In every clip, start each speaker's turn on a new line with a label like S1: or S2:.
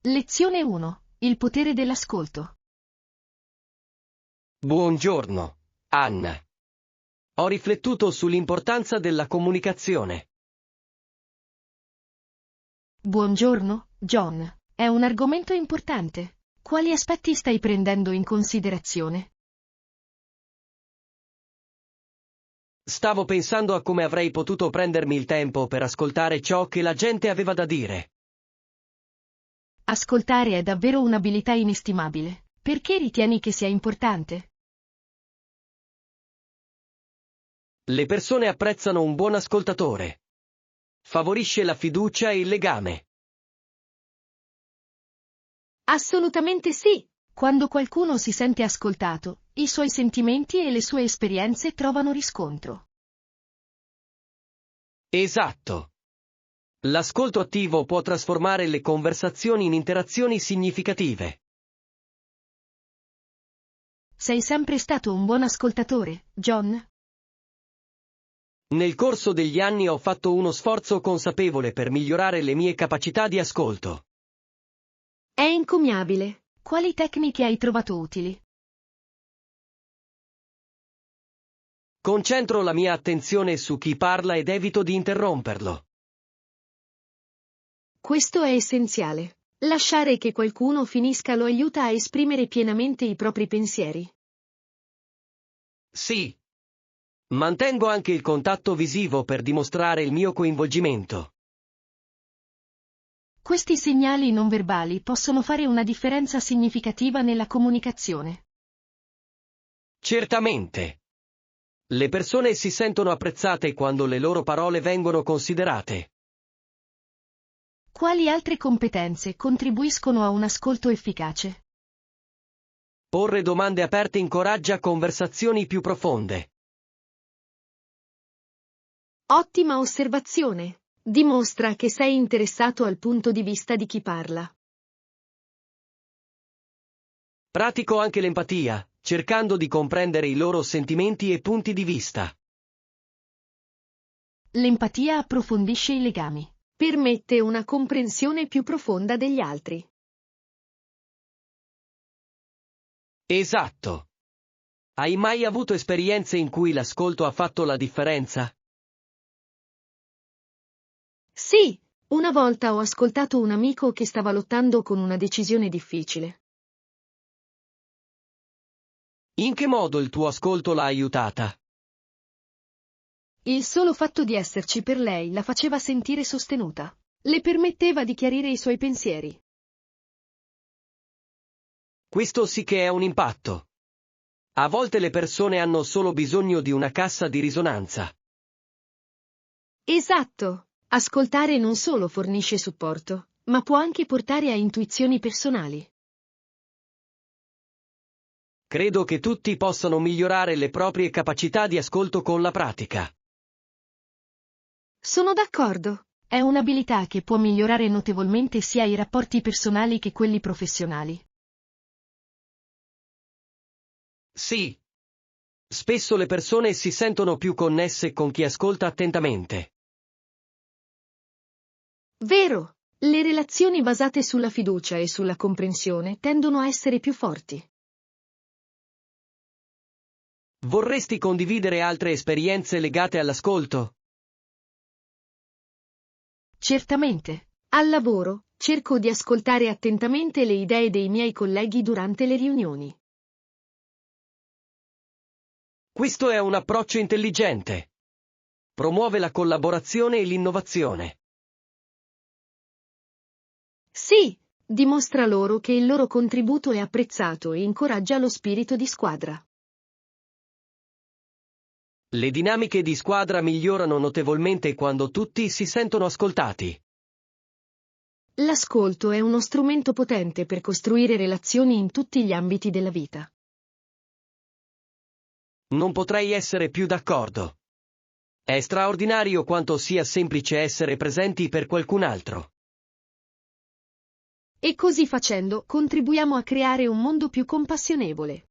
S1: Lezione 1. Il potere dell'ascolto.
S2: Buongiorno, Anna. Ho riflettuto sull'importanza della comunicazione.
S1: Buongiorno, John. È un argomento importante. Quali aspetti stai prendendo in considerazione?
S2: Stavo pensando a come avrei potuto prendermi il tempo per ascoltare ciò che la gente aveva da dire.
S1: Ascoltare è davvero un'abilità inestimabile. Perché ritieni che sia importante?
S2: Le persone apprezzano un buon ascoltatore. Favorisce la fiducia e il legame.
S1: Assolutamente sì. Quando qualcuno si sente ascoltato, i suoi sentimenti e le sue esperienze trovano riscontro.
S2: Esatto. L'ascolto attivo può trasformare le conversazioni in interazioni significative.
S1: Sei sempre stato un buon ascoltatore, John?
S2: Nel corso degli anni ho fatto uno sforzo consapevole per migliorare le mie capacità di ascolto.
S1: È encomiabile. Quali tecniche hai trovato utili?
S2: Concentro la mia attenzione su chi parla ed evito di interromperlo.
S1: Questo è essenziale. Lasciare che qualcuno finisca lo aiuta a esprimere pienamente i propri pensieri.
S2: Sì. Mantengo anche il contatto visivo per dimostrare il mio coinvolgimento.
S1: Questi segnali non verbali possono fare una differenza significativa nella comunicazione.
S2: Certamente. Le persone si sentono apprezzate quando le loro parole vengono considerate.
S1: Quali altre competenze contribuiscono a un ascolto efficace?
S2: Porre domande aperte incoraggia conversazioni più profonde.
S1: Ottima osservazione. Dimostra che sei interessato al punto di vista di chi parla.
S2: Pratico anche l'empatia, cercando di comprendere i loro sentimenti e punti di vista.
S1: L'empatia approfondisce i legami. Permette una comprensione più profonda degli altri.
S2: Esatto. Hai mai avuto esperienze in cui l'ascolto ha fatto la differenza?
S1: Sì, una volta ho ascoltato un amico che stava lottando con una decisione difficile.
S2: In che modo il tuo ascolto l'ha aiutata?
S1: Il solo fatto di esserci per lei la faceva sentire sostenuta. Le permetteva di chiarire i suoi pensieri.
S2: Questo sì che è un impatto. A volte le persone hanno solo bisogno di una cassa di risonanza.
S1: Esatto. Ascoltare non solo fornisce supporto, ma può anche portare a intuizioni personali.
S2: Credo che tutti possano migliorare le proprie capacità di ascolto con la pratica.
S1: Sono d'accordo. È un'abilità che può migliorare notevolmente sia i rapporti personali che quelli professionali.
S2: Sì. Spesso le persone si sentono più connesse con chi ascolta attentamente.
S1: Vero. Le relazioni basate sulla fiducia e sulla comprensione tendono a essere più forti.
S2: Vorresti condividere altre esperienze legate all'ascolto?
S1: Certamente. Al lavoro, cerco di ascoltare attentamente le idee dei miei colleghi durante le riunioni.
S2: Questo è un approccio intelligente. Promuove la collaborazione e l'innovazione.
S1: Sì, dimostra loro che il loro contributo è apprezzato e incoraggia lo spirito di squadra.
S2: Le dinamiche di squadra migliorano notevolmente quando tutti si sentono ascoltati.
S1: L'ascolto è uno strumento potente per costruire relazioni in tutti gli ambiti della vita.
S2: Non potrei essere più d'accordo. È straordinario quanto sia semplice essere presenti per qualcun altro.
S1: E così facendo contribuiamo a creare un mondo più compassionevole.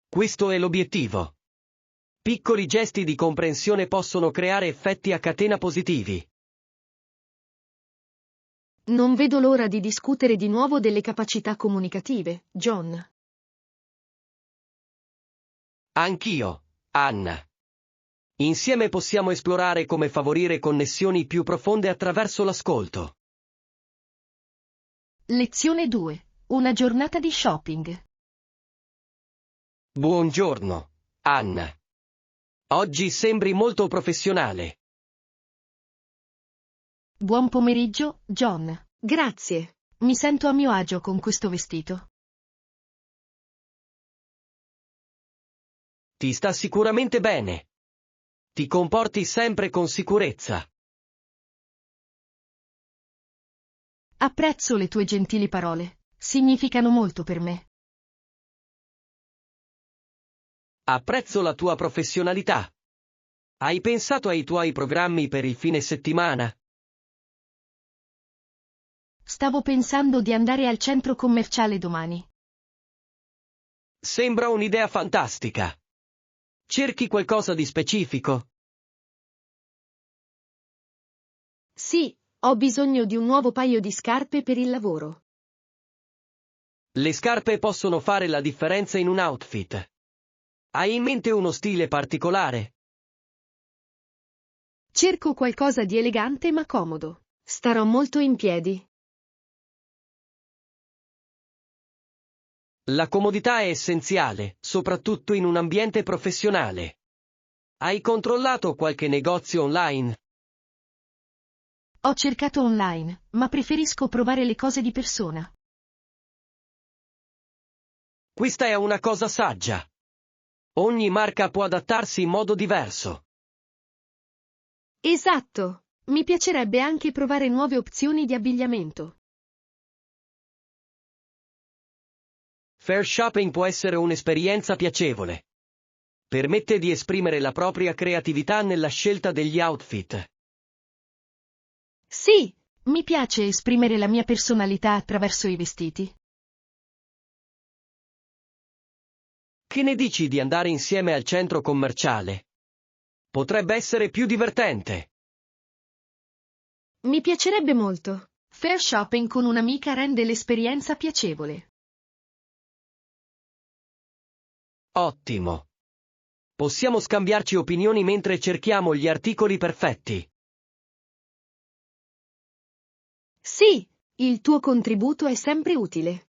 S2: Questo è l'obiettivo. Piccoli gesti di comprensione possono creare effetti a catena positivi.
S1: Non vedo l'ora di discutere di nuovo delle capacità comunicative, John.
S2: Anch'io, Anna. Insieme possiamo esplorare come favorire connessioni più profonde attraverso l'ascolto.
S1: Lezione 2. Una giornata di shopping.
S2: Buongiorno, Anna. Oggi sembri molto professionale.
S1: Buon pomeriggio, John. Grazie. Mi sento a mio agio con questo vestito.
S2: Ti sta sicuramente bene. Ti comporti sempre con sicurezza.
S1: Apprezzo le tue gentili parole. Significano molto per me.
S2: Apprezzo la tua professionalità. Hai pensato ai tuoi programmi per il fine settimana?
S1: Stavo pensando di andare al centro commerciale domani.
S2: Sembra un'idea fantastica. Cerchi qualcosa di specifico?
S1: Sì, ho bisogno di un nuovo paio di scarpe per il lavoro.
S2: Le scarpe possono fare la differenza in un outfit. Hai in mente uno stile particolare?
S1: Cerco qualcosa di elegante ma comodo. Starò molto in piedi.
S2: La comodità è essenziale, soprattutto in un ambiente professionale. Hai controllato qualche negozio online?
S1: Ho cercato online, ma preferisco provare le cose di persona.
S2: Questa è una cosa saggia. Ogni marca può adattarsi in modo diverso.
S1: Esatto! Mi piacerebbe anche provare nuove opzioni di abbigliamento.
S2: Fair shopping può essere un'esperienza piacevole. Permette di esprimere la propria creatività nella scelta degli outfit.
S1: Sì, mi piace esprimere la mia personalità attraverso i vestiti.
S2: Che ne dici di andare insieme al centro commerciale? Potrebbe essere più divertente.
S1: Mi piacerebbe molto. Fair shopping con un'amica rende l'esperienza piacevole.
S2: Ottimo. Possiamo scambiarci opinioni mentre cerchiamo gli articoli perfetti.
S1: Sì, il tuo contributo è sempre utile.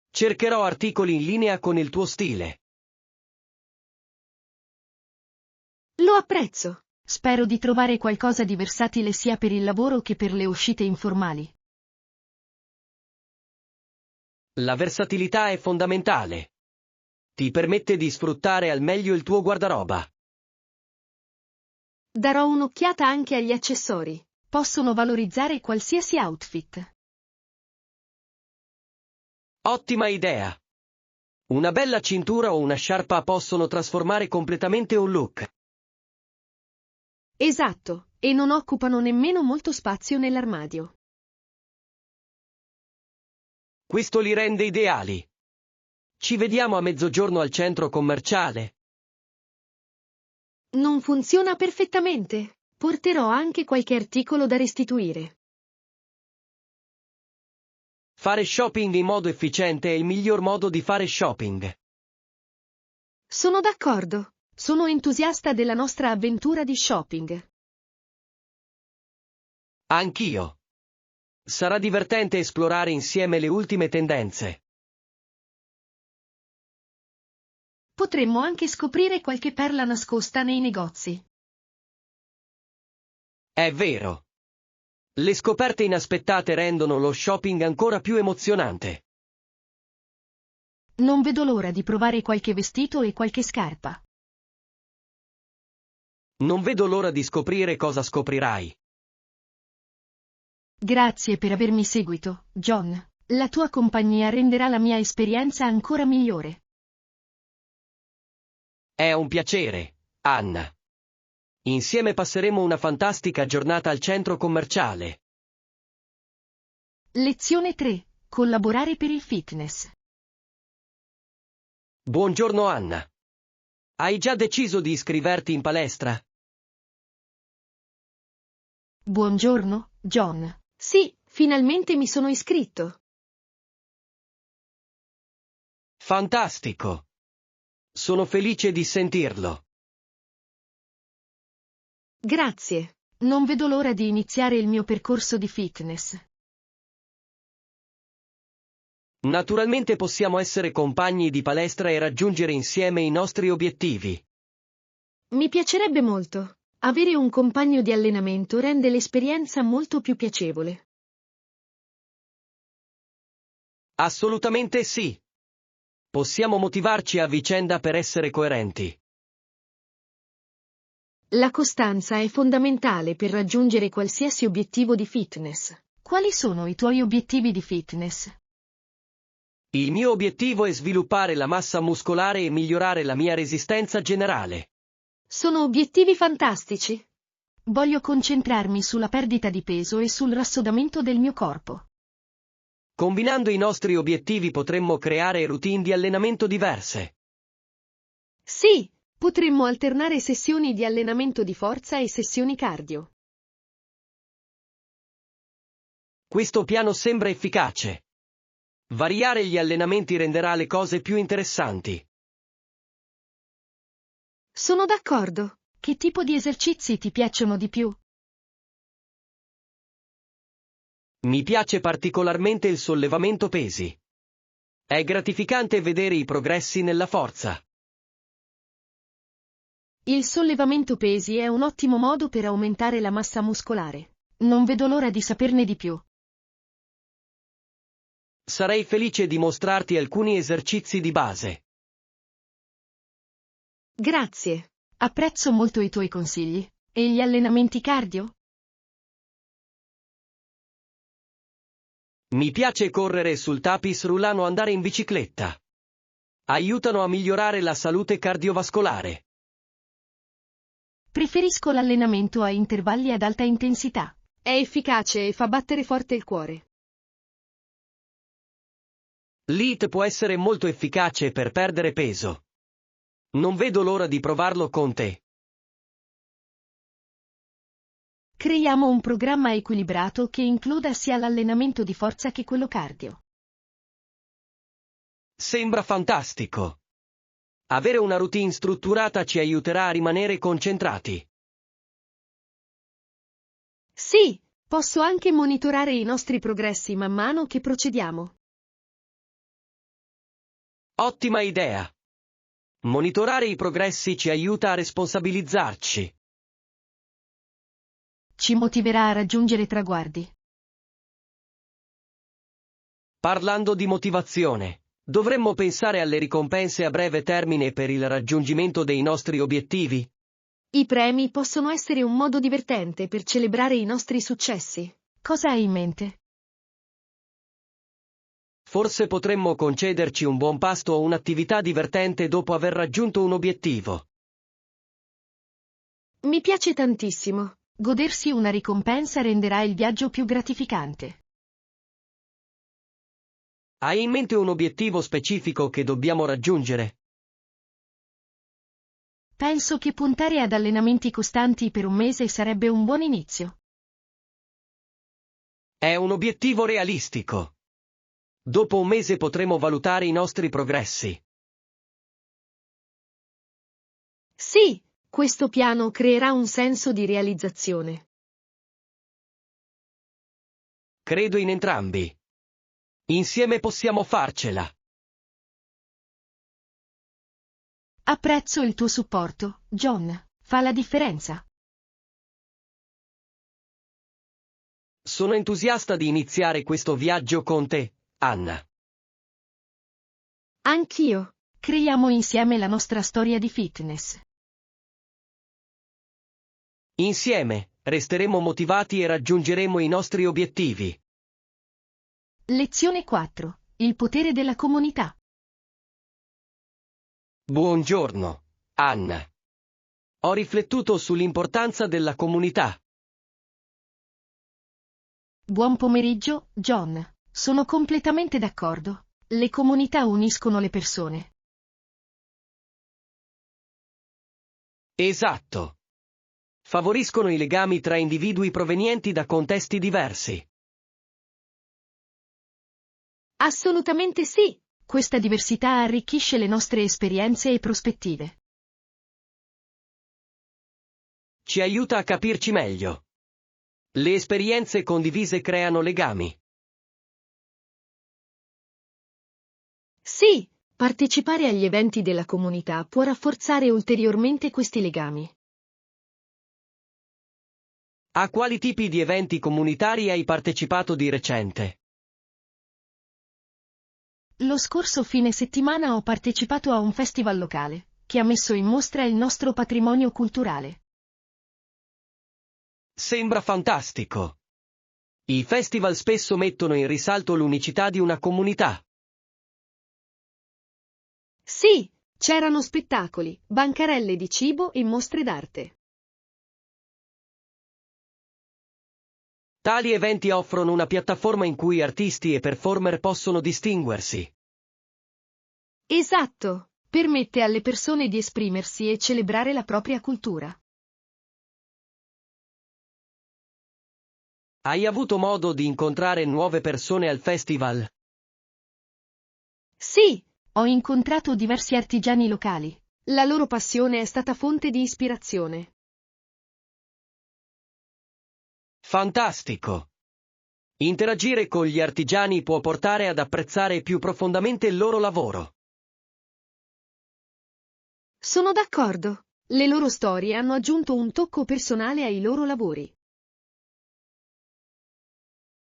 S2: Cercherò articoli in linea con il tuo stile.
S1: Lo apprezzo. Spero di trovare qualcosa di versatile sia per il lavoro che per le uscite informali.
S2: La versatilità è fondamentale. Ti permette di sfruttare al meglio il tuo guardaroba.
S1: Darò un'occhiata anche agli accessori. Possono valorizzare qualsiasi outfit.
S2: Ottima idea. Una bella cintura o una sciarpa possono trasformare completamente un look.
S1: Esatto, e non occupano nemmeno molto spazio nell'armadio.
S2: Questo li rende ideali. Ci vediamo a mezzogiorno al centro commerciale.
S1: Non funziona perfettamente. Porterò anche qualche articolo da restituire.
S2: Fare shopping in modo efficiente è il miglior modo di fare shopping.
S1: Sono d'accordo. Sono entusiasta della nostra avventura di shopping.
S2: Anch'io. Sarà divertente esplorare insieme le ultime tendenze.
S1: Potremmo anche scoprire qualche perla nascosta nei negozi.
S2: È vero. Le scoperte inaspettate rendono lo shopping ancora più emozionante.
S1: Non vedo l'ora di provare qualche vestito e qualche scarpa.
S2: Non vedo l'ora di scoprire cosa scoprirai.
S1: Grazie per avermi seguito, John. La tua compagnia renderà la mia esperienza ancora migliore.
S2: È un piacere, Anna. Insieme passeremo una fantastica giornata al centro commerciale.
S1: Lezione 3. Collaborare per il fitness.
S2: Buongiorno Anna. Hai già deciso di iscriverti in palestra?
S1: Buongiorno, John. Sì, finalmente mi sono iscritto.
S2: Fantastico. Sono felice di sentirlo.
S1: Grazie. Non vedo l'ora di iniziare il mio percorso di fitness.
S2: Naturalmente possiamo essere compagni di palestra e raggiungere insieme i nostri obiettivi.
S1: Mi piacerebbe molto. Avere un compagno di allenamento rende l'esperienza molto più piacevole.
S2: Assolutamente sì. Possiamo motivarci a vicenda per essere coerenti.
S1: La costanza è fondamentale per raggiungere qualsiasi obiettivo di fitness. Quali sono i tuoi obiettivi di fitness?
S2: Il mio obiettivo è sviluppare la massa muscolare e migliorare la mia resistenza generale.
S1: Sono obiettivi fantastici. Voglio concentrarmi sulla perdita di peso e sul rassodamento del mio corpo.
S2: Combinando i nostri obiettivi potremmo creare routine di allenamento diverse.
S1: Sì, potremmo alternare sessioni di allenamento di forza e sessioni cardio.
S2: Questo piano sembra efficace. Variare gli allenamenti renderà le cose più interessanti.
S1: Sono d'accordo. Che tipo di esercizi ti piacciono di più?
S2: Mi piace particolarmente il sollevamento pesi. È gratificante vedere i progressi nella forza.
S1: Il sollevamento pesi è un ottimo modo per aumentare la massa muscolare. Non vedo l'ora di saperne di più.
S2: Sarei felice di mostrarti alcuni esercizi di base.
S1: Grazie. Apprezzo molto i tuoi consigli. E gli allenamenti cardio?
S2: Mi piace correre sul tapis roulant o andare in bicicletta. Aiutano a migliorare la salute cardiovascolare.
S1: Preferisco l'allenamento a intervalli ad alta intensità. È efficace e fa battere forte il cuore.
S2: L'HIIT può essere molto efficace per perdere peso. Non vedo l'ora di provarlo con te.
S1: Creiamo un programma equilibrato che includa sia l'allenamento di forza che quello cardio.
S2: Sembra fantastico. Avere una routine strutturata ci aiuterà a rimanere concentrati.
S1: Sì, posso anche monitorare i nostri progressi man mano che procediamo.
S2: Ottima idea. Monitorare i progressi ci aiuta a responsabilizzarci.
S1: Ci motiverà a raggiungere traguardi.
S2: Parlando di motivazione, dovremmo pensare alle ricompense a breve termine per il raggiungimento dei nostri obiettivi.
S1: I premi possono essere un modo divertente per celebrare i nostri successi. Cosa hai in mente?
S2: Forse potremmo concederci un buon pasto o un'attività divertente dopo aver raggiunto un obiettivo.
S1: Mi piace tantissimo. Godersi una ricompensa renderà il viaggio più gratificante.
S2: Hai in mente un obiettivo specifico che dobbiamo raggiungere?
S1: Penso che puntare ad allenamenti costanti per un mese sarebbe un buon inizio.
S2: È un obiettivo realistico. Dopo un mese potremo valutare i nostri progressi.
S1: Sì, questo piano creerà un senso di realizzazione.
S2: Credo in entrambi. Insieme possiamo farcela.
S1: Apprezzo il tuo supporto, John. Fa la differenza.
S2: Sono entusiasta di iniziare questo viaggio con te, Anna.
S1: Anch'io. Creiamo insieme la nostra storia di fitness.
S2: Insieme, resteremo motivati e raggiungeremo i nostri obiettivi.
S1: Lezione 4. Il potere della comunità.
S2: Buongiorno, Anna. Ho riflettuto sull'importanza della comunità.
S1: Buon pomeriggio, John. Sono completamente d'accordo. Le comunità uniscono le persone.
S2: Esatto. Favoriscono i legami tra individui provenienti da contesti diversi.
S1: Assolutamente sì. Questa diversità arricchisce le nostre esperienze e prospettive.
S2: Ci aiuta a capirci meglio. Le esperienze condivise creano legami.
S1: Sì, partecipare agli eventi della comunità può rafforzare ulteriormente questi legami.
S2: A quali tipi di eventi comunitari hai partecipato di recente?
S1: Lo scorso fine settimana ho partecipato a un festival locale, che ha messo in mostra il nostro patrimonio culturale.
S2: Sembra fantastico. I festival spesso mettono in risalto l'unicità di una comunità.
S1: Sì, c'erano spettacoli, bancarelle di cibo e mostre d'arte.
S2: Tali eventi offrono una piattaforma in cui artisti e performer possono distinguersi.
S1: Esatto, permette alle persone di esprimersi e celebrare la propria cultura.
S2: Hai avuto modo di incontrare nuove persone al festival?
S1: Sì, ho incontrato diversi artigiani locali. La loro passione è stata fonte di ispirazione.
S2: Fantastico! Interagire con gli artigiani può portare ad apprezzare più profondamente il loro lavoro.
S1: Sono d'accordo. Le loro storie hanno aggiunto un tocco personale ai loro lavori.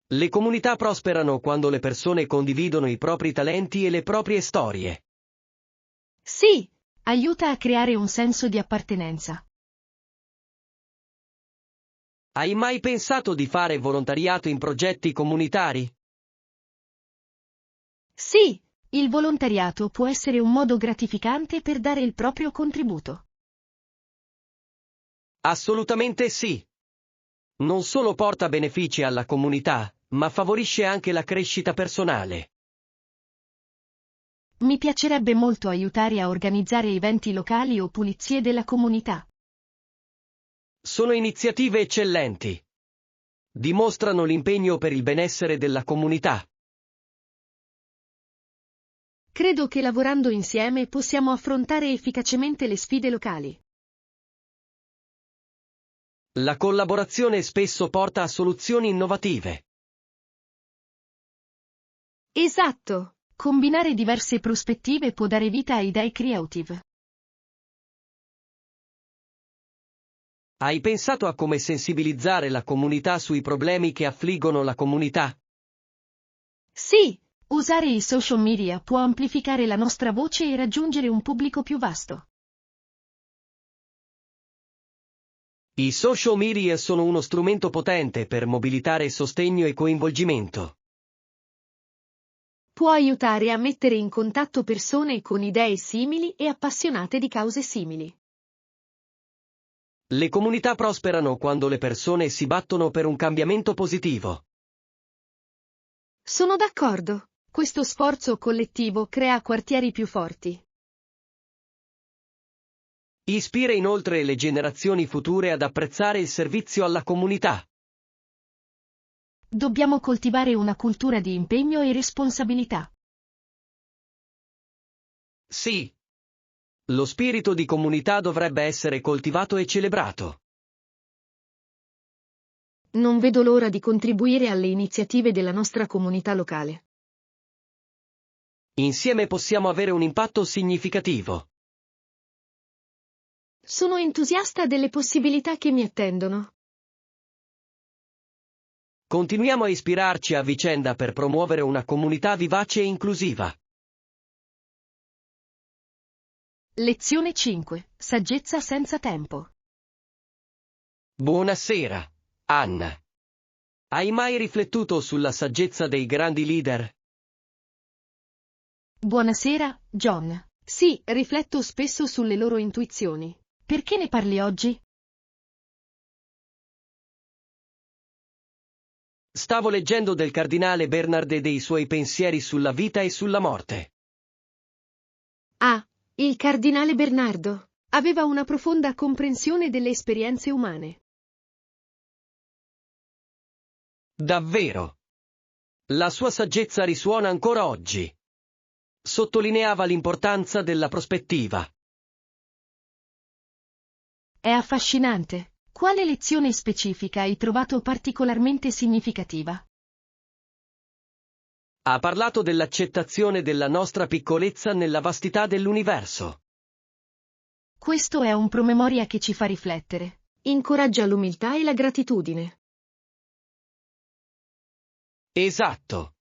S2: Le comunità prosperano quando le persone condividono i propri talenti e le proprie storie.
S1: Sì, aiuta a creare un senso di appartenenza.
S2: Hai mai pensato di fare volontariato in progetti comunitari?
S1: Sì, il volontariato può essere un modo gratificante per dare il proprio contributo.
S2: Assolutamente sì. Non solo porta benefici alla comunità, ma favorisce anche la crescita personale.
S1: Mi piacerebbe molto aiutare a organizzare eventi locali o pulizie della comunità.
S2: Sono iniziative eccellenti. Dimostrano l'impegno per il benessere della comunità.
S1: Credo che lavorando insieme possiamo affrontare efficacemente le sfide locali.
S2: La collaborazione spesso porta a soluzioni innovative.
S1: Esatto, combinare diverse prospettive può dare vita a idee creative.
S2: Hai pensato a come sensibilizzare la comunità sui problemi che affliggono la comunità?
S1: Sì, usare i social media può amplificare la nostra voce e raggiungere un pubblico più vasto.
S2: I social media sono uno strumento potente per mobilitare sostegno e coinvolgimento.
S1: Può aiutare a mettere in contatto persone con idee simili e appassionate di cause simili.
S2: Le comunità prosperano quando le persone si battono per un cambiamento positivo.
S1: Sono d'accordo. Questo sforzo collettivo crea quartieri più forti.
S2: Ispira inoltre le generazioni future ad apprezzare il servizio alla comunità.
S1: Dobbiamo coltivare una cultura di impegno e responsabilità.
S2: Sì. Lo spirito di comunità dovrebbe essere coltivato e celebrato.
S1: Non vedo l'ora di contribuire alle iniziative della nostra comunità locale.
S2: Insieme possiamo avere un impatto significativo.
S1: Sono entusiasta delle possibilità che mi attendono.
S2: Continuiamo a ispirarci a vicenda per promuovere una comunità vivace e inclusiva.
S1: Lezione 5. Saggezza senza tempo.
S2: Buonasera, Anna. Hai mai riflettuto sulla saggezza dei grandi leader?
S1: Buonasera, John. Sì, rifletto spesso sulle loro intuizioni. Perché ne parli oggi?
S2: Stavo leggendo del cardinale Bernard e dei suoi pensieri sulla vita e sulla morte.
S1: Ah, il cardinale Bernardo. Aveva una profonda comprensione delle esperienze umane.
S2: Davvero. La sua saggezza risuona ancora oggi. Sottolineava l'importanza della prospettiva.
S1: È affascinante. Quale lezione specifica hai trovato particolarmente significativa?
S2: Ha parlato dell'accettazione della nostra piccolezza nella vastità dell'universo.
S1: Questo è un promemoria che ci fa riflettere. Incoraggia l'umiltà e la gratitudine.
S2: Esatto.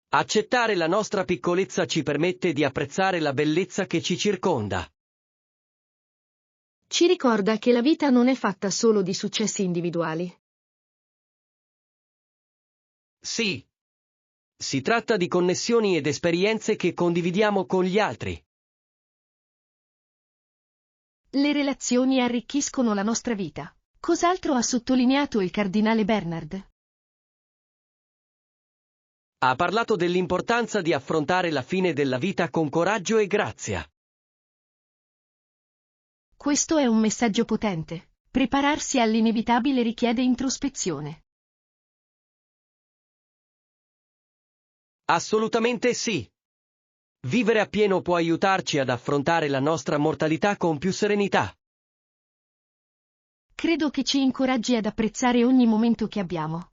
S2: Accettare la nostra piccolezza ci permette di apprezzare la bellezza che ci circonda.
S1: Ci ricorda che la vita non è fatta solo di successi individuali.
S2: Sì. Si tratta di connessioni ed esperienze che condividiamo con gli altri.
S1: Le relazioni arricchiscono la nostra vita. Cos'altro ha sottolineato il cardinale Bernard?
S2: Ha parlato dell'importanza di affrontare la fine della vita con coraggio e grazia.
S1: Questo è un messaggio potente. Prepararsi all'inevitabile richiede introspezione.
S2: Assolutamente sì. Vivere appieno può aiutarci ad affrontare la nostra mortalità con più serenità.
S1: Credo che ci incoraggi ad apprezzare ogni momento che abbiamo.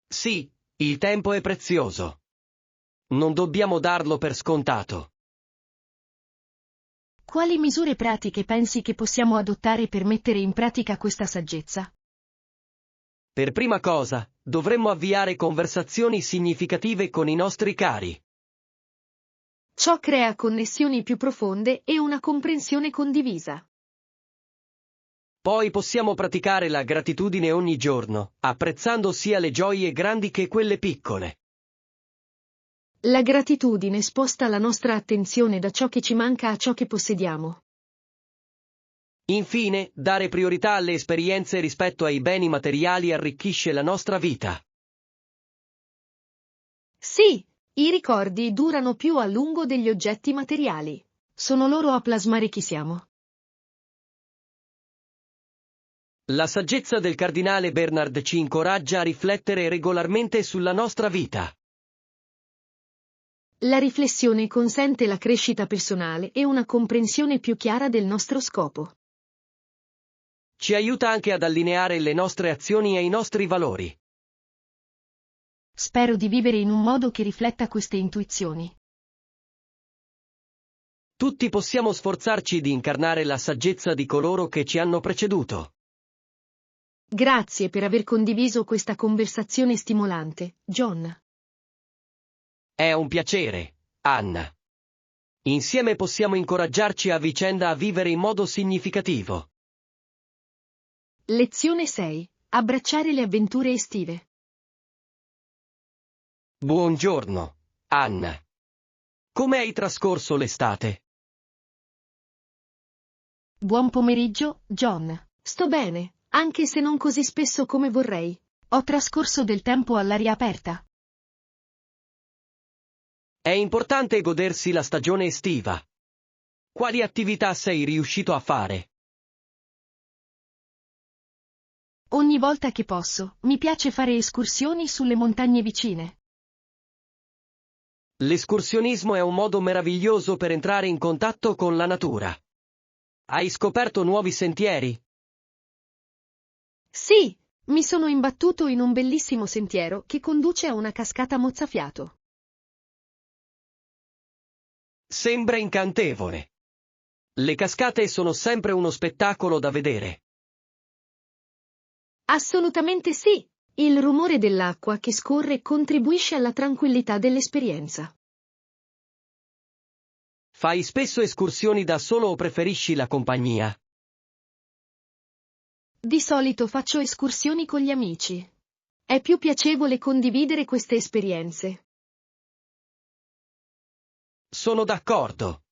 S2: Sì, il tempo è prezioso. Non dobbiamo darlo per scontato.
S1: Quali misure pratiche pensi che possiamo adottare per mettere in pratica questa saggezza?
S2: Per prima cosa, dovremmo avviare conversazioni significative con i nostri cari.
S1: Ciò crea connessioni più profonde e una comprensione condivisa.
S2: Poi possiamo praticare la gratitudine ogni giorno, apprezzando sia le gioie grandi che quelle piccole.
S1: La gratitudine sposta la nostra attenzione da ciò che ci manca a ciò che possediamo.
S2: Infine, dare priorità alle esperienze rispetto ai beni materiali arricchisce la nostra vita.
S1: Sì, i ricordi durano più a lungo degli oggetti materiali. Sono loro a plasmare chi siamo.
S2: La saggezza del cardinale Bernard ci incoraggia a riflettere regolarmente sulla nostra vita.
S1: La riflessione consente la crescita personale e una comprensione più chiara del nostro scopo.
S2: Ci aiuta anche ad allineare le nostre azioni ai nostri valori.
S1: Spero di vivere in un modo che rifletta queste intuizioni.
S2: Tutti possiamo sforzarci di incarnare la saggezza di coloro che ci hanno preceduto.
S1: Grazie per aver condiviso questa conversazione stimolante, John.
S2: È un piacere, Anna. Insieme possiamo incoraggiarci a vicenda a vivere in modo significativo.
S1: Lezione 6. Abbracciare le avventure estive.
S2: Buongiorno, Anna. Come hai trascorso l'estate?
S1: Buon pomeriggio, John. Sto bene, anche se non così spesso come vorrei. Ho trascorso del tempo all'aria aperta.
S2: È importante godersi la stagione estiva. Quali attività sei riuscito a fare?
S1: Ogni volta che posso, mi piace fare escursioni sulle montagne vicine.
S2: L'escursionismo è un modo meraviglioso per entrare in contatto con la natura. Hai scoperto nuovi sentieri?
S1: Sì, mi sono imbattuto in un bellissimo sentiero che conduce a una cascata mozzafiato.
S2: Sembra incantevole. Le cascate sono sempre uno spettacolo da vedere.
S1: Assolutamente sì. Il rumore dell'acqua che scorre contribuisce alla tranquillità dell'esperienza.
S2: Fai spesso escursioni da solo o preferisci la compagnia?
S1: Di solito faccio escursioni con gli amici. È più piacevole condividere queste esperienze.
S2: Sono d'accordo.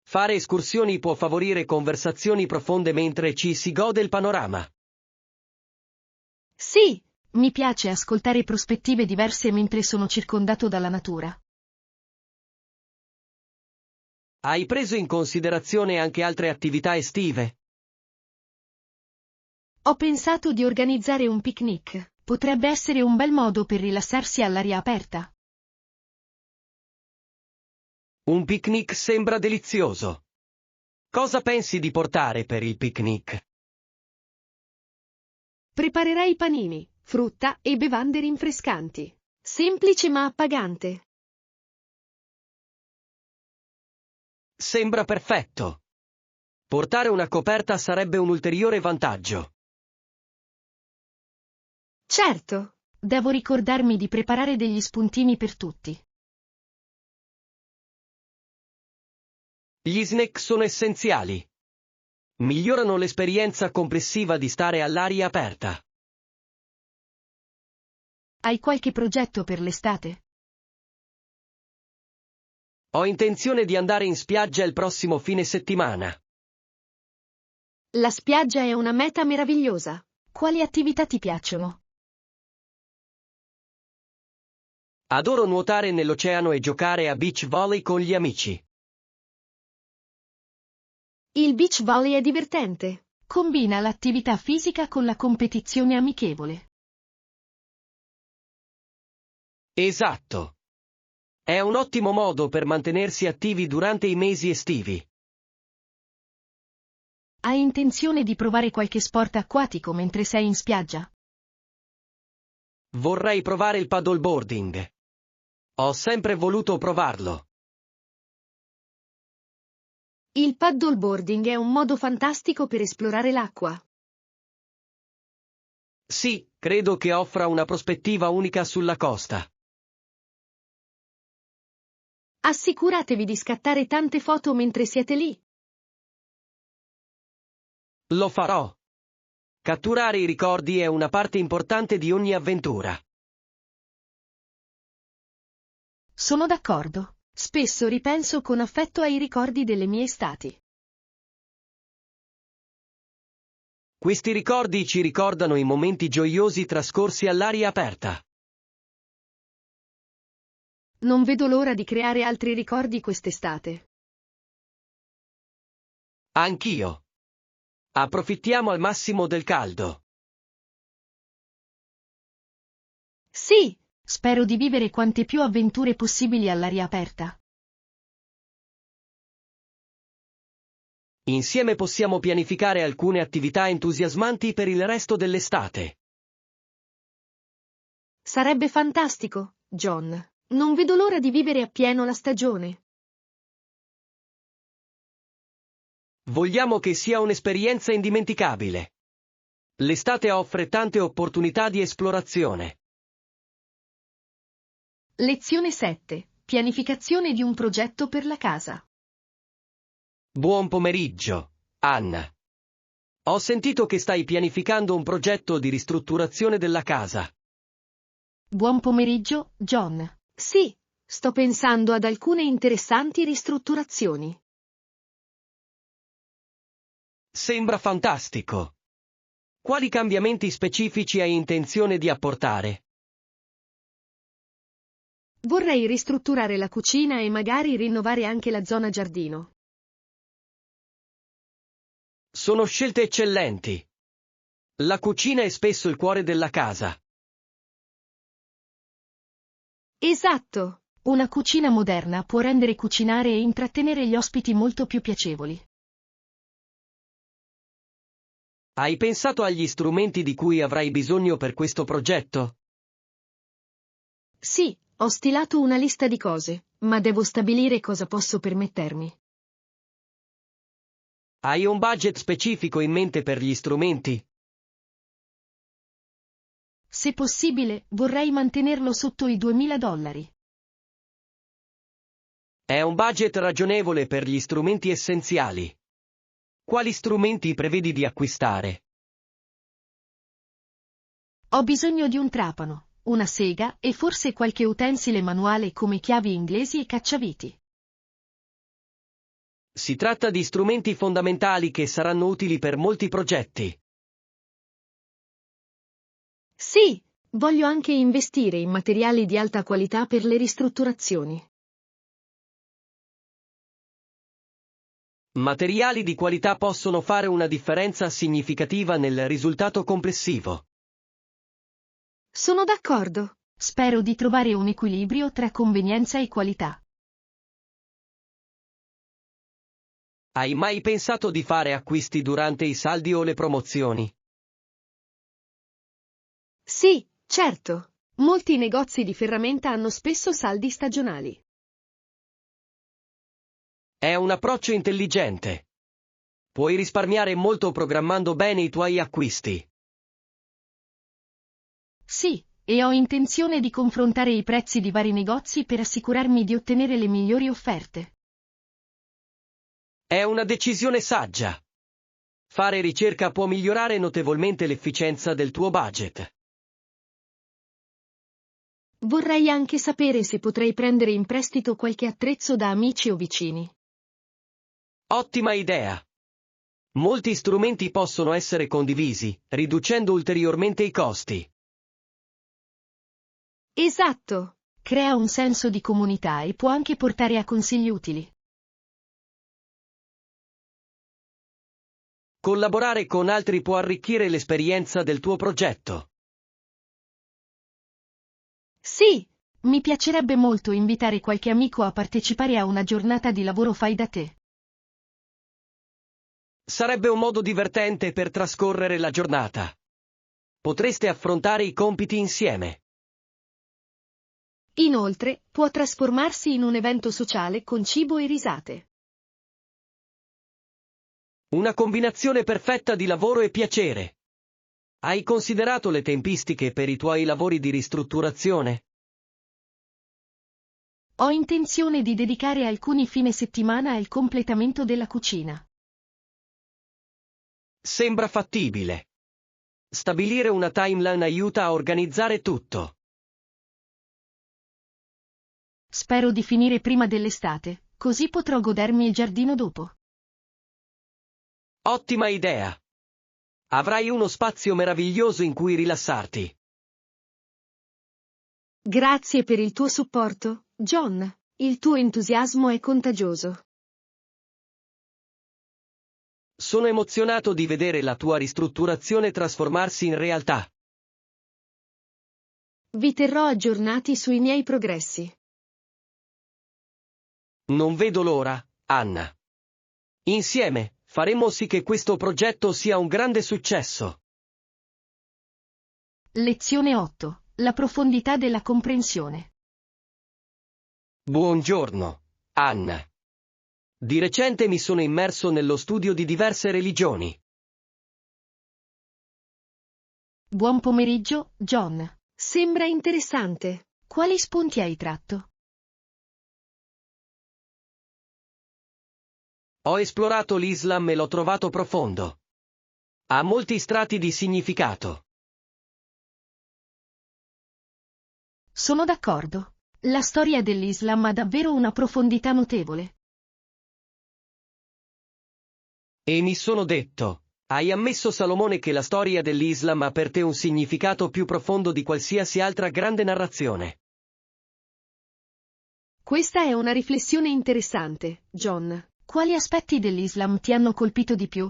S2: Fare escursioni può favorire conversazioni profonde mentre ci si gode il panorama.
S1: Sì, mi piace ascoltare prospettive diverse mentre sono circondato dalla natura.
S2: Hai preso in considerazione anche altre attività estive?
S1: Ho pensato di organizzare un picnic, potrebbe essere un bel modo per rilassarsi all'aria aperta.
S2: Un picnic sembra delizioso. Cosa pensi di portare per il picnic?
S1: Preparerei panini, frutta e bevande rinfrescanti. Semplice ma appagante.
S2: Sembra perfetto. Portare una coperta sarebbe un ulteriore vantaggio.
S1: Certo, devo ricordarmi di preparare degli spuntini per tutti.
S2: Gli snack sono essenziali. Migliorano l'esperienza complessiva di stare all'aria aperta.
S1: Hai qualche progetto per l'estate?
S2: Ho intenzione di andare in spiaggia il prossimo fine settimana.
S1: La spiaggia è una meta meravigliosa. Quali attività ti piacciono?
S2: Adoro nuotare nell'oceano e giocare a beach volley con gli amici.
S1: Il beach volley è divertente. Combina l'attività fisica con la competizione amichevole.
S2: Esatto. È un ottimo modo per mantenersi attivi durante i mesi estivi.
S1: Hai intenzione di provare qualche sport acquatico mentre sei in spiaggia?
S2: Vorrei provare il paddleboarding. Ho sempre voluto provarlo.
S1: Il paddleboarding è un modo fantastico per esplorare l'acqua.
S2: Sì, credo che offra una prospettiva unica sulla costa.
S1: Assicuratevi di scattare tante foto mentre siete lì.
S2: Lo farò. Catturare i ricordi è una parte importante di ogni avventura.
S1: Sono d'accordo. Spesso ripenso con affetto ai ricordi delle mie estati.
S2: Questi ricordi ci ricordano i momenti gioiosi trascorsi all'aria aperta.
S1: Non vedo l'ora di creare altri ricordi quest'estate.
S2: Anch'io. Approfittiamo al massimo del caldo.
S1: Sì, spero di vivere quante più avventure possibili all'aria aperta.
S2: Insieme possiamo pianificare alcune attività entusiasmanti per il resto dell'estate.
S1: Sarebbe fantastico, John. Non vedo l'ora di vivere appieno la stagione.
S2: Vogliamo che sia un'esperienza indimenticabile. L'estate offre tante opportunità di esplorazione.
S1: Lezione 7. Pianificazione di un progetto per la casa.
S2: Buon pomeriggio, Anna. Ho sentito che stai pianificando un progetto di ristrutturazione della casa.
S1: Buon pomeriggio, John. Sì, sto pensando ad alcune interessanti ristrutturazioni.
S2: Sembra fantastico. Quali cambiamenti specifici hai intenzione di apportare?
S1: Vorrei ristrutturare la cucina e magari rinnovare anche la zona giardino.
S2: Sono scelte eccellenti. La cucina è spesso il cuore della casa.
S1: Esatto! Una cucina moderna può rendere cucinare e intrattenere gli ospiti molto più piacevoli.
S2: Hai pensato agli strumenti di cui avrai bisogno per questo progetto?
S1: Sì, ho stilato una lista di cose, ma devo stabilire cosa posso permettermi.
S2: Hai un budget specifico in mente per gli strumenti?
S1: Se possibile, vorrei mantenerlo sotto i $2000.
S2: È un budget ragionevole per gli strumenti essenziali. Quali strumenti prevedi di acquistare?
S1: Ho bisogno di un trapano, una sega e forse qualche utensile manuale come chiavi inglesi e cacciaviti.
S2: Si tratta di strumenti fondamentali che saranno utili per molti progetti.
S1: Sì, voglio anche investire in materiali di alta qualità per le ristrutturazioni.
S2: Materiali di qualità possono fare una differenza significativa nel risultato complessivo.
S1: Sono d'accordo. Spero di trovare un equilibrio tra convenienza e qualità.
S2: Hai mai pensato di fare acquisti durante i saldi o le promozioni?
S1: Sì, certo. Molti negozi di ferramenta hanno spesso saldi stagionali.
S2: È un approccio intelligente. Puoi risparmiare molto programmando bene i tuoi acquisti.
S1: Sì, e ho intenzione di confrontare i prezzi di vari negozi per assicurarmi di ottenere le migliori offerte.
S2: È una decisione saggia. Fare ricerca può migliorare notevolmente l'efficienza del tuo budget.
S1: Vorrei anche sapere se potrei prendere in prestito qualche attrezzo da amici o vicini.
S2: Ottima idea! Molti strumenti possono essere condivisi, riducendo ulteriormente i costi.
S1: Esatto! Crea un senso di comunità e può anche portare a consigli utili.
S2: Collaborare con altri può arricchire l'esperienza del tuo progetto.
S1: Sì, mi piacerebbe molto invitare qualche amico a partecipare a una giornata di lavoro fai da te.
S2: Sarebbe un modo divertente per trascorrere la giornata. Potreste affrontare i compiti insieme.
S1: Inoltre, può trasformarsi in un evento sociale con cibo e risate.
S2: Una combinazione perfetta di lavoro e piacere. Hai considerato le tempistiche per i tuoi lavori di ristrutturazione?
S1: Ho intenzione di dedicare alcuni fine settimana al completamento della cucina.
S2: Sembra fattibile. Stabilire una timeline aiuta a organizzare tutto.
S1: Spero di finire prima dell'estate, così potrò godermi il giardino dopo.
S2: Ottima idea! Avrai uno spazio meraviglioso in cui rilassarti.
S1: Grazie per il tuo supporto, John. Il tuo entusiasmo è contagioso.
S2: Sono emozionato di vedere la tua ristrutturazione trasformarsi in realtà.
S1: Vi terrò aggiornati sui miei progressi.
S2: Non vedo l'ora, Anna. Insieme, faremo sì che questo progetto sia un grande successo.
S1: Lezione 8. La profondità della comprensione.
S2: Buongiorno, Anna. Di recente mi sono immerso nello studio di diverse religioni.
S1: Buon pomeriggio, John. Sembra interessante. Quali spunti hai tratto?
S2: Ho esplorato l'Islam e l'ho trovato profondo. Ha molti strati di significato.
S1: Sono d'accordo. La storia dell'Islam ha davvero una profondità notevole.
S2: E mi sono detto, hai ammesso Salomone che la storia dell'Islam ha per te un significato più profondo di qualsiasi altra grande narrazione.
S1: Questa è una riflessione interessante, John. Quali aspetti dell'Islam ti hanno colpito di più?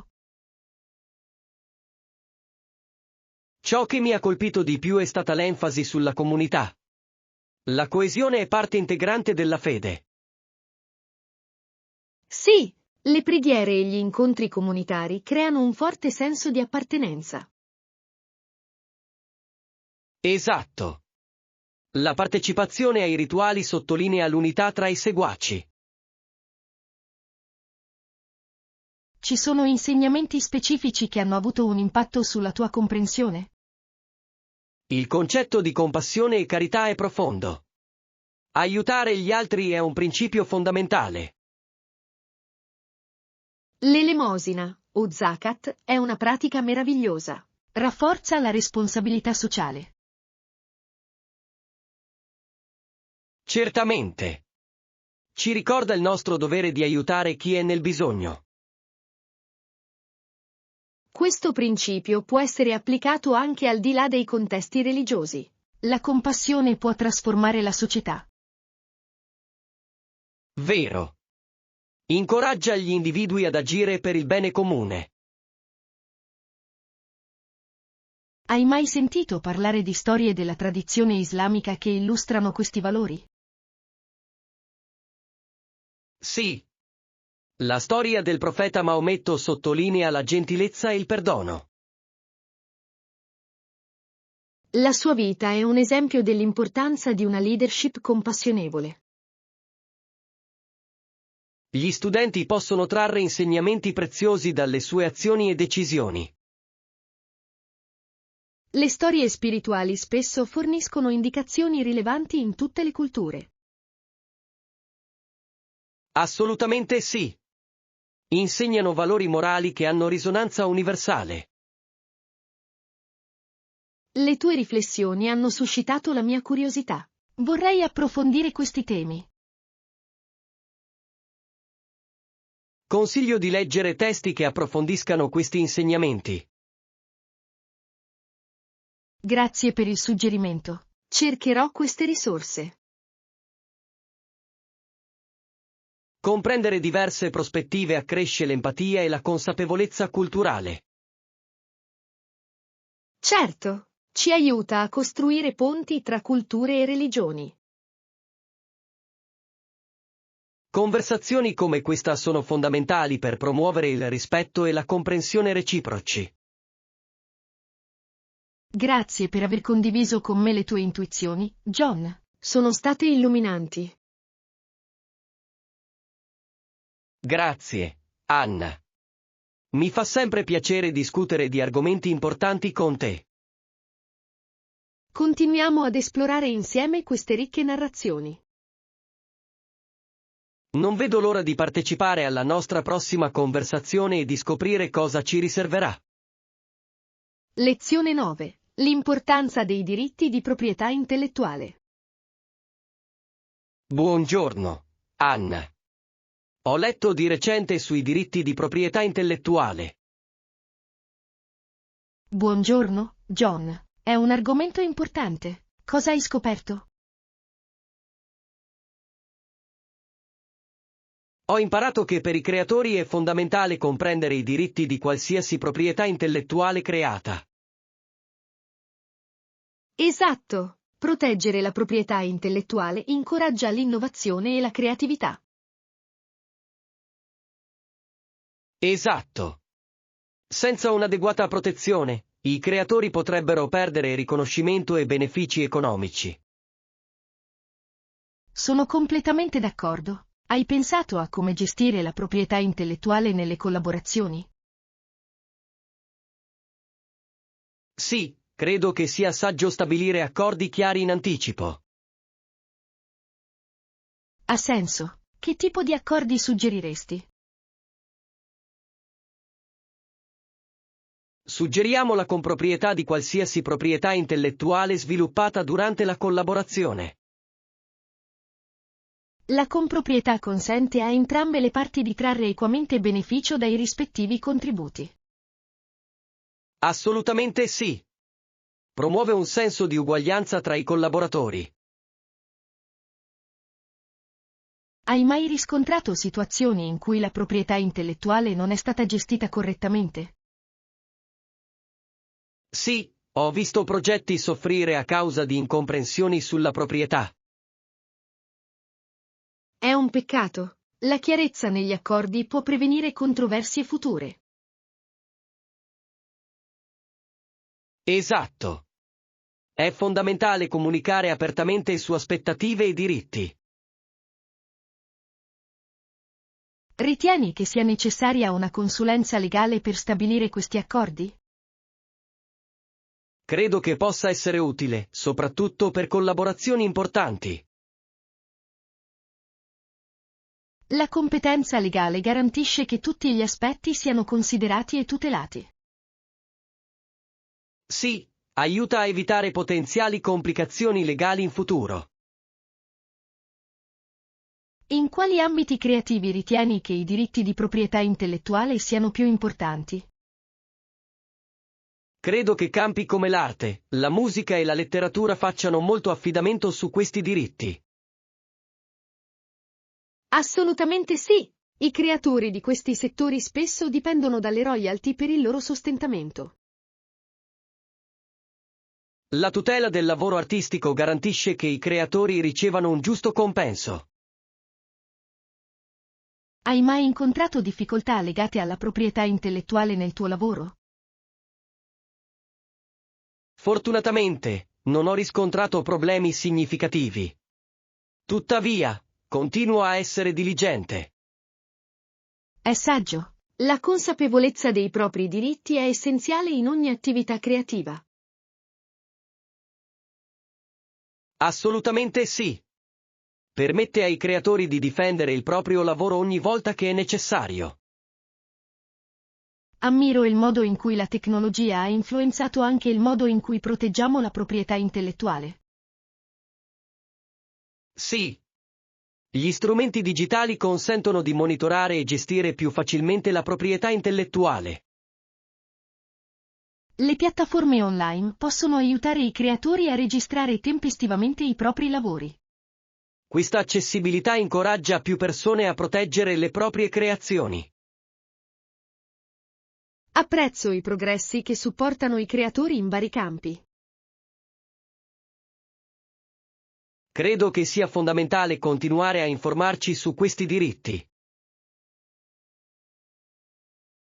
S2: Ciò che mi ha colpito di più è stata l'enfasi sulla comunità. La coesione è parte integrante della fede.
S1: Sì, le preghiere e gli incontri comunitari creano un forte senso di appartenenza.
S2: Esatto. La partecipazione ai rituali sottolinea l'unità tra i seguaci.
S1: Ci sono insegnamenti specifici che hanno avuto un impatto sulla tua comprensione?
S2: Il concetto di compassione e carità è profondo. Aiutare gli altri è un principio fondamentale.
S1: L'elemosina, o zakat, è una pratica meravigliosa. Rafforza la responsabilità sociale.
S2: Certamente. Ci ricorda il nostro dovere di aiutare chi è nel bisogno.
S1: Questo principio può essere applicato anche al di là dei contesti religiosi. La compassione può trasformare la società.
S2: Vero. Incoraggia gli individui ad agire per il bene comune.
S1: Hai mai sentito parlare di storie della tradizione islamica che illustrano questi valori?
S2: Sì. La storia del profeta Maometto sottolinea la gentilezza e il perdono.
S1: La sua vita è un esempio dell'importanza di una leadership compassionevole.
S2: Gli studenti possono trarre insegnamenti preziosi dalle sue azioni e decisioni.
S1: Le storie spirituali spesso forniscono indicazioni rilevanti in tutte le culture.
S2: Assolutamente sì. Insegnano valori morali che hanno risonanza universale.
S1: Le tue riflessioni hanno suscitato la mia curiosità. Vorrei approfondire questi temi.
S2: Consiglio di leggere testi che approfondiscano questi insegnamenti.
S1: Grazie per il suggerimento. Cercherò queste risorse.
S2: Comprendere diverse prospettive accresce l'empatia e la consapevolezza culturale.
S1: Certo, ci aiuta a costruire ponti tra culture e religioni.
S2: Conversazioni come questa sono fondamentali per promuovere il rispetto e la comprensione reciproci.
S1: Grazie per aver condiviso con me le tue intuizioni, John. Sono state illuminanti.
S2: Grazie, Anna. Mi fa sempre piacere discutere di argomenti importanti con te.
S1: Continuiamo ad esplorare insieme queste ricche narrazioni.
S2: Non vedo l'ora di partecipare alla nostra prossima conversazione e di scoprire cosa ci riserverà.
S1: Lezione 9. L'importanza dei diritti di proprietà intellettuale.
S2: Buongiorno, Anna. Ho letto di recente sui diritti di proprietà intellettuale.
S1: Buongiorno, John. È un argomento importante. Cosa hai scoperto?
S2: Ho imparato che per i creatori è fondamentale comprendere i diritti di qualsiasi proprietà intellettuale creata.
S1: Esatto. Proteggere la proprietà intellettuale incoraggia l'innovazione e la creatività.
S2: Esatto. Senza un'adeguata protezione, i creatori potrebbero perdere riconoscimento e benefici economici.
S1: Sono completamente d'accordo. Hai pensato a come gestire la proprietà intellettuale nelle collaborazioni?
S2: Sì, credo che sia saggio stabilire accordi chiari in anticipo.
S1: Ha senso. Che tipo di accordi suggeriresti?
S2: Suggeriamo la comproprietà di qualsiasi proprietà intellettuale sviluppata durante la collaborazione.
S1: La comproprietà consente a entrambe le parti di trarre equamente beneficio dai rispettivi contributi.
S2: Assolutamente sì. Promuove un senso di uguaglianza tra i collaboratori.
S1: Hai mai riscontrato situazioni in cui la proprietà intellettuale non è stata gestita correttamente?
S2: Sì, ho visto progetti soffrire a causa di incomprensioni sulla proprietà.
S1: È un peccato. La chiarezza negli accordi può prevenire controversie future.
S2: Esatto. È fondamentale comunicare apertamente su aspettative e diritti.
S1: Ritieni che sia necessaria una consulenza legale per stabilire questi accordi?
S2: Credo che possa essere utile, soprattutto per collaborazioni importanti.
S1: La competenza legale garantisce che tutti gli aspetti siano considerati e tutelati.
S2: Sì, aiuta a evitare potenziali complicazioni legali in futuro.
S1: In quali ambiti creativi ritieni che i diritti di proprietà intellettuale siano più importanti?
S2: Credo che campi come l'arte, la musica e la letteratura facciano molto affidamento su questi diritti.
S1: Assolutamente sì. I creatori di questi settori spesso dipendono dalle royalty per il loro sostentamento.
S2: La tutela del lavoro artistico garantisce che i creatori ricevano un giusto compenso.
S1: Hai mai incontrato difficoltà legate alla proprietà intellettuale nel tuo lavoro?
S2: Fortunatamente, non ho riscontrato problemi significativi. Tuttavia, continuo a essere diligente.
S1: È saggio. La consapevolezza dei propri diritti è essenziale in ogni attività creativa.
S2: Assolutamente sì. Permette ai creatori di difendere il proprio lavoro ogni volta che è necessario.
S1: Ammiro il modo in cui la tecnologia ha influenzato anche il modo in cui proteggiamo la proprietà intellettuale.
S2: Sì. Gli strumenti digitali consentono di monitorare e gestire più facilmente la proprietà intellettuale.
S1: Le piattaforme online possono aiutare i creatori a registrare tempestivamente i propri lavori.
S2: Questa accessibilità incoraggia più persone a proteggere le proprie creazioni.
S1: Apprezzo i progressi che supportano i creatori in vari campi.
S2: Credo che sia fondamentale continuare a informarci su questi diritti.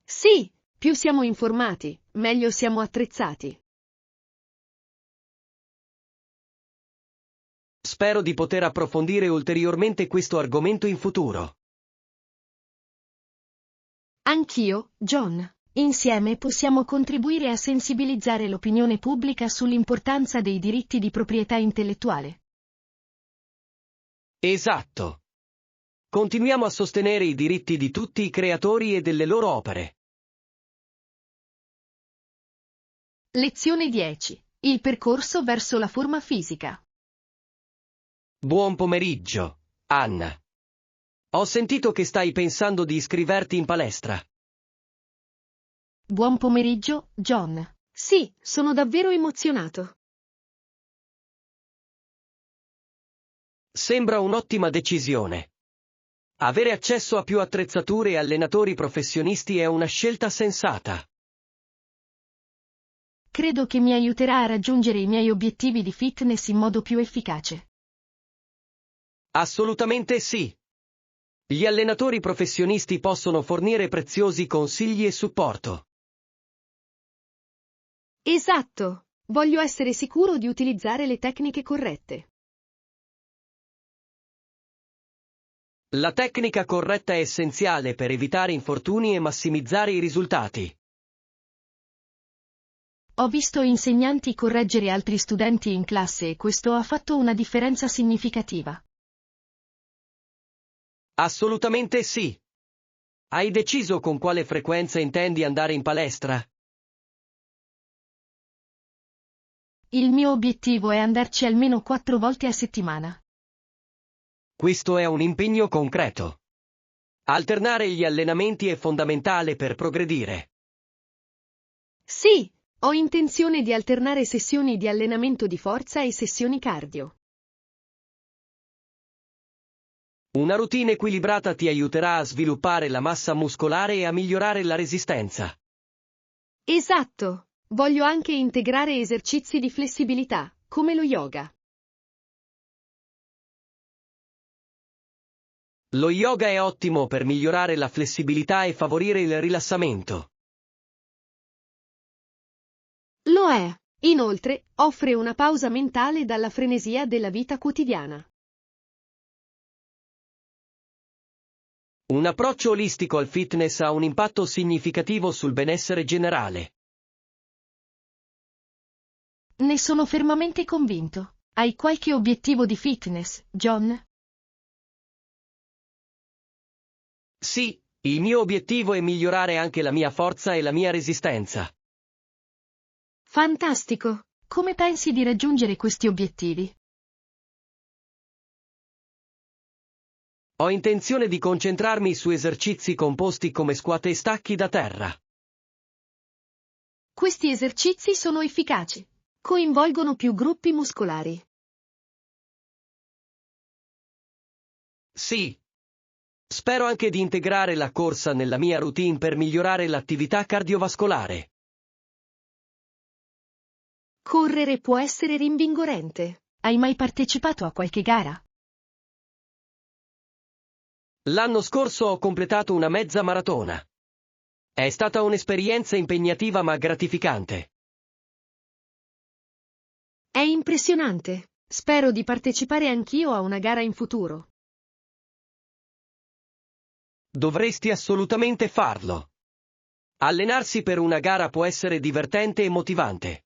S1: Sì, più siamo informati, meglio siamo attrezzati.
S2: Spero di poter approfondire ulteriormente questo argomento in futuro.
S1: Anch'io, John. Insieme possiamo contribuire a sensibilizzare l'opinione pubblica sull'importanza dei diritti di proprietà intellettuale.
S2: Esatto. Continuiamo a sostenere i diritti di tutti i creatori e delle loro opere.
S1: Lezione 10. Il percorso verso la forma fisica.
S2: Buon pomeriggio, Anna. Ho sentito che stai pensando di iscriverti in palestra.
S1: Buon pomeriggio, John. Sì, sono davvero emozionato.
S2: Sembra un'ottima decisione. Avere accesso a più attrezzature e allenatori professionisti è una scelta sensata.
S1: Credo che mi aiuterà a raggiungere i miei obiettivi di fitness in modo più efficace.
S2: Assolutamente sì. Gli allenatori professionisti possono fornire preziosi consigli e supporto.
S1: Esatto. Voglio essere sicuro di utilizzare le tecniche corrette.
S2: La tecnica corretta è essenziale per evitare infortuni e massimizzare i risultati.
S1: Ho visto insegnanti correggere altri studenti in classe e questo ha fatto una differenza significativa.
S2: Assolutamente sì. Hai deciso con quale frequenza intendi andare in palestra?
S1: Il mio obiettivo è andarci almeno 4 volte a settimana.
S2: Questo è un impegno concreto. Alternare gli allenamenti è fondamentale per progredire.
S1: Sì, ho intenzione di alternare sessioni di allenamento di forza e sessioni cardio.
S2: Una routine equilibrata ti aiuterà a sviluppare la massa muscolare e a migliorare la resistenza.
S1: Esatto. Voglio anche integrare esercizi di flessibilità, come lo yoga.
S2: Lo yoga è ottimo per migliorare la flessibilità e favorire il rilassamento.
S1: Lo è. Inoltre, offre una pausa mentale dalla frenesia della vita quotidiana.
S2: Un approccio olistico al fitness ha un impatto significativo sul benessere generale.
S1: Ne sono fermamente convinto. Hai qualche obiettivo di fitness, John?
S2: Sì, il mio obiettivo è migliorare anche la mia forza e la mia resistenza.
S1: Fantastico! Come pensi di raggiungere questi obiettivi?
S2: Ho intenzione di concentrarmi su esercizi composti come squat e stacchi da terra.
S1: Questi esercizi sono efficaci. Coinvolgono più gruppi muscolari.
S2: Sì. Spero anche di integrare la corsa nella mia routine per migliorare l'attività cardiovascolare.
S1: Correre può essere rinvigorente. Hai mai partecipato a qualche gara?
S2: L'anno scorso ho completato una mezza maratona. È stata un'esperienza impegnativa ma gratificante.
S1: È impressionante. Spero di partecipare anch'io a una gara in futuro.
S2: Dovresti assolutamente farlo. Allenarsi per una gara può essere divertente e motivante.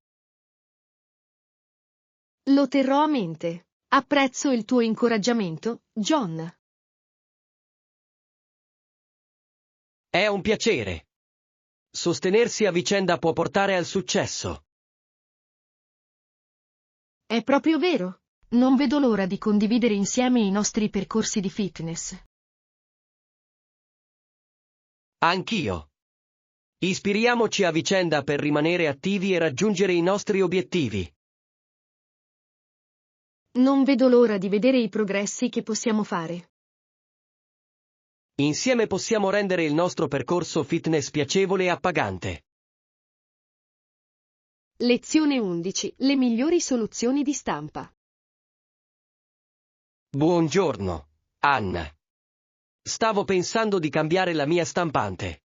S1: Lo terrò a mente. Apprezzo il tuo incoraggiamento, John.
S2: È un piacere. Sostenersi a vicenda può portare al successo.
S1: È proprio vero. Non vedo l'ora di condividere insieme i nostri percorsi di fitness.
S2: Anch'io. Ispiriamoci a vicenda per rimanere attivi e raggiungere i nostri obiettivi.
S1: Non vedo l'ora di vedere i progressi che possiamo fare.
S2: Insieme possiamo rendere il nostro percorso fitness piacevole e appagante.
S1: Lezione 11. Le migliori soluzioni di stampa.
S2: Buongiorno, Anna. Stavo pensando di cambiare la mia stampante.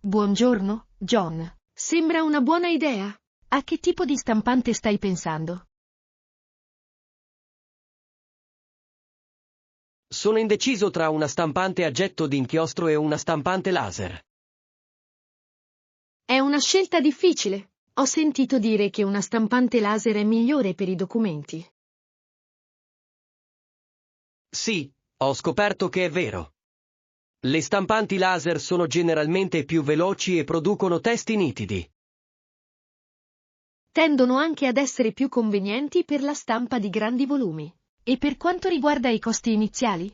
S1: Buongiorno, John. Sembra una buona idea. A che tipo di stampante stai pensando?
S2: Sono indeciso tra una stampante a getto d'inchiostro e una stampante laser.
S1: È una scelta difficile. Ho sentito dire che una stampante laser è migliore per i documenti.
S2: Sì, ho scoperto che è vero. Le stampanti laser sono generalmente più veloci e producono testi nitidi.
S1: Tendono anche ad essere più convenienti per la stampa di grandi volumi. E per quanto riguarda i costi iniziali?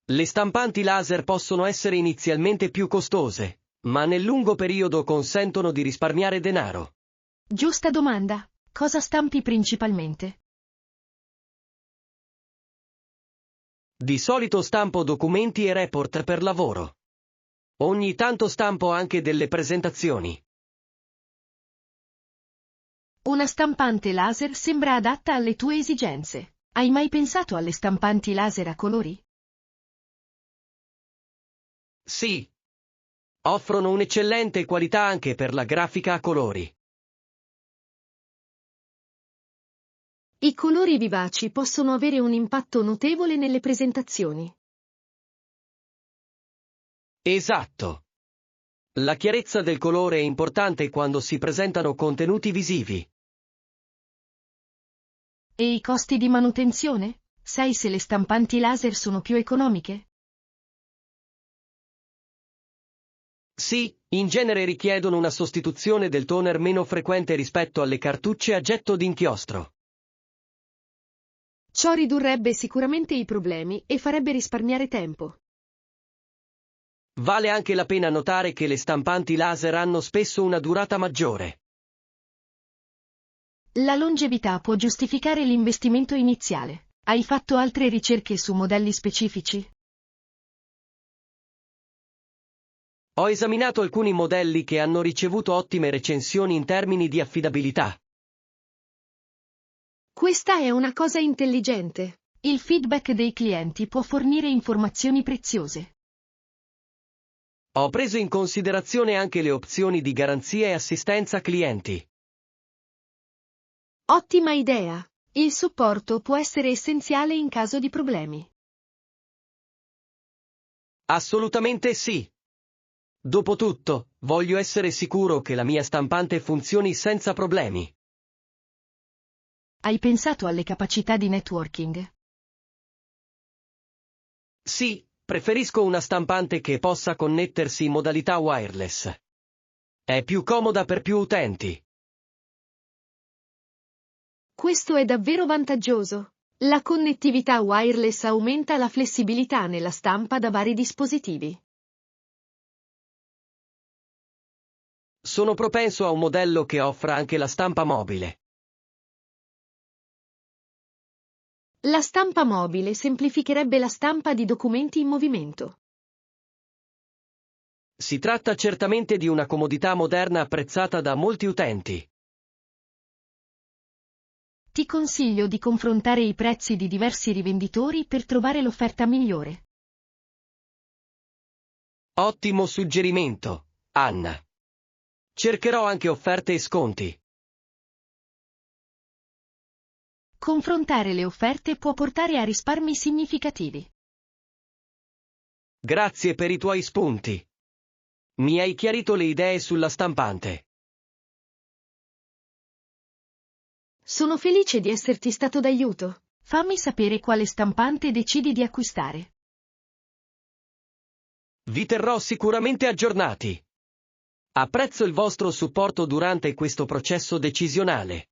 S2: Le stampanti laser possono essere inizialmente più costose, ma nel lungo periodo consentono di risparmiare denaro.
S1: Giusta domanda. Cosa stampi principalmente?
S2: Di solito stampo documenti e report per lavoro. Ogni tanto stampo anche delle presentazioni.
S1: Una stampante laser sembra adatta alle tue esigenze. Hai mai pensato alle stampanti laser a colori?
S2: Sì. Offrono un'eccellente qualità anche per la grafica a colori.
S1: I colori vivaci possono avere un impatto notevole nelle presentazioni.
S2: Esatto. La chiarezza del colore è importante quando si presentano contenuti visivi.
S1: E i costi di manutenzione? Sai se le stampanti laser sono più economiche?
S2: Sì, in genere richiedono una sostituzione del toner meno frequente rispetto alle cartucce a getto d'inchiostro.
S1: Ciò ridurrebbe sicuramente i problemi e farebbe risparmiare tempo.
S2: Vale anche la pena notare che le stampanti laser hanno spesso una durata maggiore.
S1: La longevità può giustificare l'investimento iniziale. Hai fatto altre ricerche su modelli specifici?
S2: Ho esaminato alcuni modelli che hanno ricevuto ottime recensioni in termini di affidabilità.
S1: Questa è una cosa intelligente. Il feedback dei clienti può fornire informazioni preziose.
S2: Ho preso in considerazione anche le opzioni di garanzia e assistenza clienti.
S1: Ottima idea. Il supporto può essere essenziale in caso di problemi.
S2: Assolutamente sì. Dopotutto, voglio essere sicuro che la mia stampante funzioni senza problemi.
S1: Hai pensato alle capacità di networking?
S2: Sì, preferisco una stampante che possa connettersi in modalità wireless. È più comoda per più utenti.
S1: Questo è davvero vantaggioso. La connettività wireless aumenta la flessibilità nella stampa da vari dispositivi.
S2: Sono propenso a un modello che offra anche la stampa mobile.
S1: La stampa mobile semplificherebbe la stampa di documenti in movimento.
S2: Si tratta certamente di una comodità moderna apprezzata da molti utenti.
S1: Ti consiglio di confrontare i prezzi di diversi rivenditori per trovare l'offerta migliore.
S2: Ottimo suggerimento, Anna. Cercherò anche offerte e sconti.
S1: Confrontare le offerte può portare a risparmi significativi.
S2: Grazie per i tuoi spunti. Mi hai chiarito le idee sulla stampante.
S1: Sono felice di esserti stato d'aiuto. Fammi sapere quale stampante decidi di acquistare.
S2: Vi terrò sicuramente aggiornati. Apprezzo il vostro supporto durante questo processo decisionale.